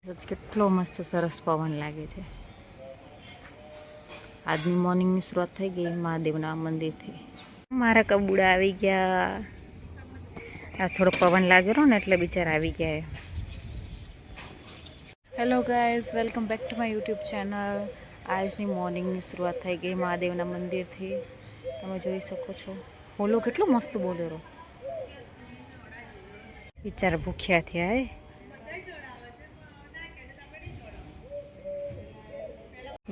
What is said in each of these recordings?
કેટલો મસ્ત સરસ પવન લાગે છે. આજની મોર્નિંગની શરૂઆત થઈ ગઈ મહાદેવના મંદિરથી. મારા કબૂડા આવી ગયા. આજ થોડો પવન લાગેલો ને એટલે બિચારા આવી ગયા. Hello guys, welcome back to my YouTube channel. આજની મોર્નિંગની શરૂઆત થઈ ગઈ મહાદેવના મંદિરથી. તમે જોઈ શકો છો. બોલો કેટલો મસ્ત બોલેરો. બિચારા ભૂખ્યા થયા.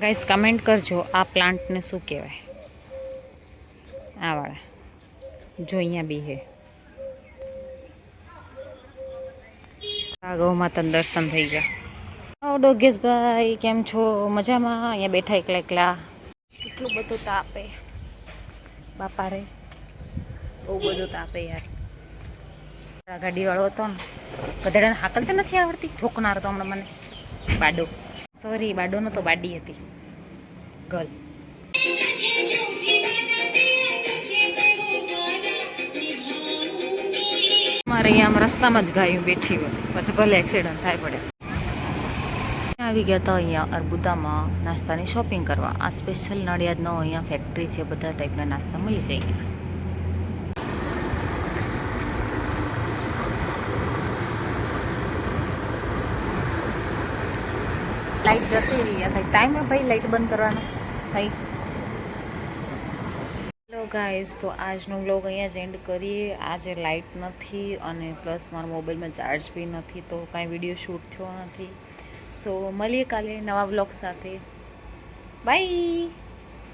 ગાઈસ કમેન્ટ કરજો આ પ્લાન્ટને શું કહેવાય. આ વાળા જો અહીંયા બી હે. આ ગૌ માતાના દર્શન થઈ ગયા. ડોગેશભાઈ કેમ છો? મજામાં? અહીંયા બેઠા એકલા એકલા. કેટલું બધું તાપે બાપા રે, બહુ બધું તાપે યાર. ગાડીવાળો હતો ને, ગધેડાને હાકલતા નથી આવડતી. ઠોકનાર તો હમણાં મને બાડો. સોરી, બાડો નતો, બાડી હતી ગર્લ. મારે અહીંયા રસ્તામાં જ ગાયું બેઠી હોય, પછી ભલે એક્સિડન્ટ થાય પડે. આવી ગયા હતા અહીંયા અર્બુદામાં નાસ્તાની શોપિંગ કરવા. આ સ્પેશિયલ નડિયાદનો અહીંયા ફેક્ટરી છે, બધા ટાઈપના નાસ્તા મળી જાય. લાઈટ જતી રહી ભાઈ, ટાઈમે ભાઈ લાઈટ બંધ કરવાનો ભાઈ. હેલો ગાઈઝ, તો આજનો વ્લોગ અહીંયા જ એન્ડ કરીએ. આજે લાઈટ નથી અને પ્લસ મારા મોબાઈલમાં ચાર્જ બી નથી, તો કાંઈ વિડીયો શૂટ થયો નથી. સો મળીએ કાલે નવા વ્લોગ સાથે. બાય.